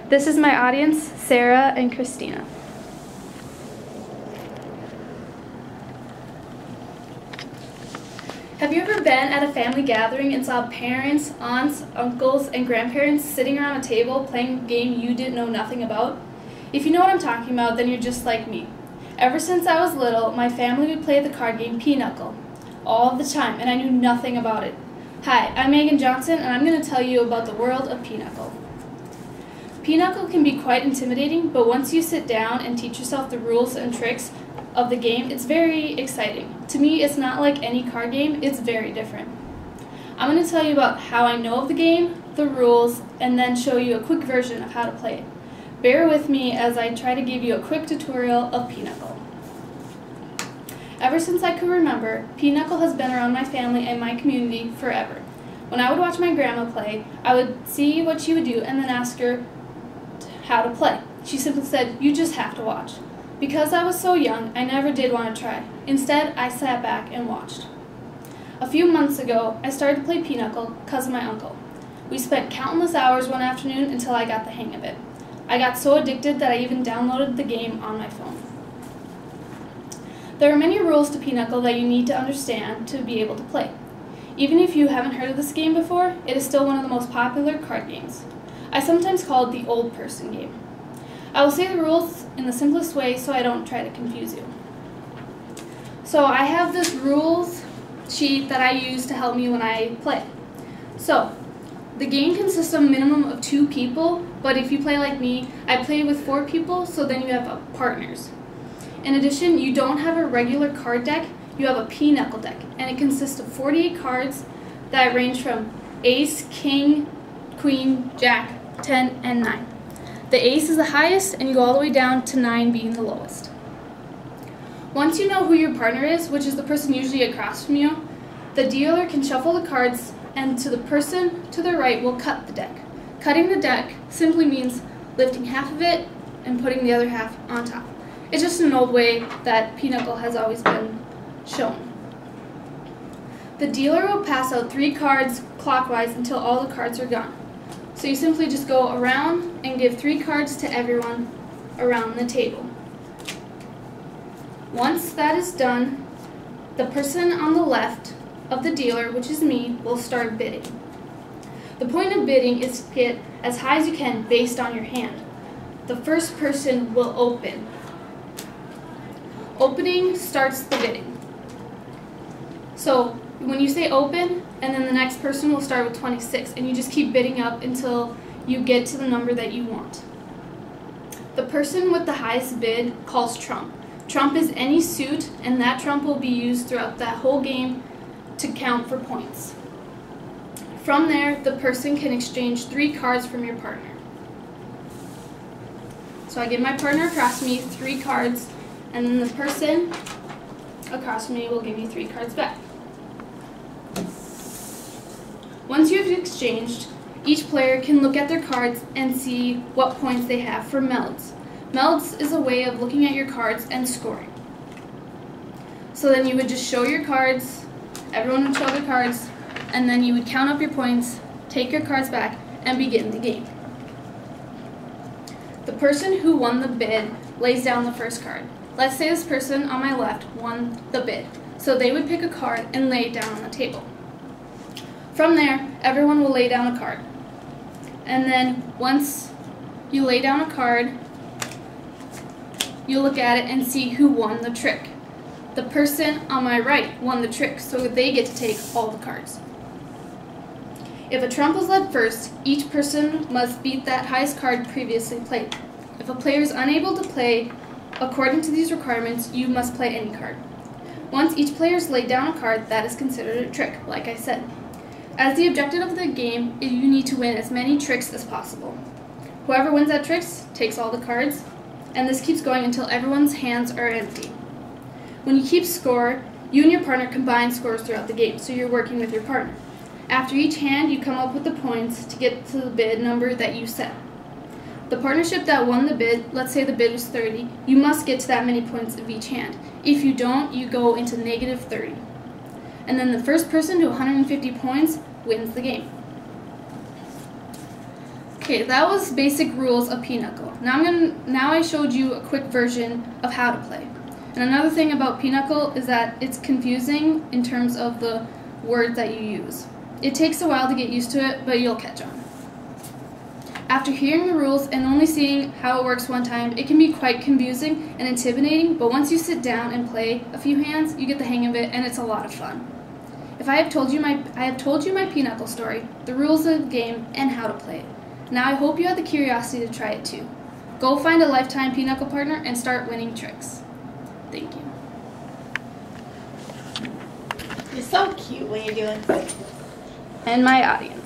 This is my audience, Sarah and Christina. Have you ever been at a family gathering and saw parents, aunts, uncles, and grandparents sitting around a table playing a game you didn't know nothing about? If you know what I'm talking about, then you're just like me. Ever since I was little, my family would play the card game Pinochle all the time, and I knew nothing about it. Hi, I'm Megan Johnson, and I'm going to tell you about the world of Pinochle. Pinochle can be quite intimidating, but once you sit down and teach yourself the rules and tricks of the game, it's very exciting. To me, it's not like any card game, it's very different. I'm going to tell you about how I know of the game, the rules, and then show you a quick version of how to play it. Bear with me as I try to give you a quick tutorial of Pinochle. Ever since I could remember, Pinochle has been around my family and my community forever. When I would watch my grandma play, I would see what she would do and then ask her how to play. She simply said, "You just have to watch." Because I was so young, I never did want to try. Instead, I sat back and watched. A few months ago, I started to play Pinochle because of my uncle. We spent countless hours one afternoon until I got the hang of it. I got so addicted that I even downloaded the game on my phone. There are many rules to Pinochle that you need to understand to be able to play. Even if you haven't heard of this game before, it is still one of the most popular card games. I sometimes call it the old person game. I will say the rules in the simplest way so I don't try to confuse you. So I have this rules sheet that I use to help me when I play. So the game consists of a minimum of 2 people, but if you play like me, I play with 4 people, so then you have partners. In addition, you don't have a regular card deck, you have a Pinochle deck, and it consists of 48 cards that range from Ace, King, Queen, Jack, 10, and 9. The Ace is the highest, and you go all the way down to 9 being the lowest. Once you know who your partner is, which is the person usually across from you, the dealer can shuffle the cards, and to the person to the right will cut the deck. Cutting the deck simply means lifting half of it and putting the other half on top. It's just an old way that Pinochle has always been shown. The dealer will pass out 3 cards clockwise until all the cards are gone. So you simply just go around and give 3 cards to everyone around the table. Once that is done, the person on the left of the dealer, which is me, will start bidding. The point of bidding is to get as high as you can based on your hand. The first person will open. Opening starts the bidding. So when you say open, and then the next person will start with 26, and you just keep bidding up until you get to the number that you want. The person with the highest bid calls trump. Trump is any suit, and that trump will be used throughout that whole game to count for points. From there, the person can exchange 3 cards from your partner. So I give my partner across me 3 cards, and then the person across from me will give you 3 cards back. Once you have exchanged, each player can look at their cards and see what points they have for melds. Melds is a way of looking at your cards and scoring. So then you would just show your cards, everyone would show their cards, and then you would count up your points, take your cards back, and begin the game. The person who won the bid lays down the first card. Let's say this person on my left won the bid, so they would pick a card and lay it down on the table. From there, everyone will lay down a card. And then once you lay down a card, you look at it and see who won the trick. The person on my right won the trick, so they get to take all the cards. If a trump was led first, each person must beat that highest card previously played. If a player is unable to play according to these requirements, you must play any card. Once each player has laid down a card, that is considered a trick, like I said. As the objective of the game, you need to win as many tricks as possible. Whoever wins that tricks takes all the cards, and this keeps going until everyone's hands are empty. When you keep score, you and your partner combine scores throughout the game, so you're working with your partner. After each hand, you come up with the points to get to the bid number that you set. The partnership that won the bid, let's say the bid was 30, you must get to that many points of each hand. If you don't, you go into negative 30. And then the first person to 150 points wins the game. Okay, that was basic rules of Pinochle. Now I showed you a quick version of how to play. And another thing about Pinochle is that it's confusing in terms of the words that you use. It takes a while to get used to it, but you'll catch on. After hearing the rules and only seeing how it works one time, it can be quite confusing and intimidating, but once you sit down and play a few hands, you get the hang of it and it's a lot of fun. I have told you my Pinochle story, the rules of the game, and how to play it. Now I hope you have the curiosity to try it too. Go find a lifetime Pinochle partner and start winning tricks. Thank you. You're so cute when you're doing this. And my audience.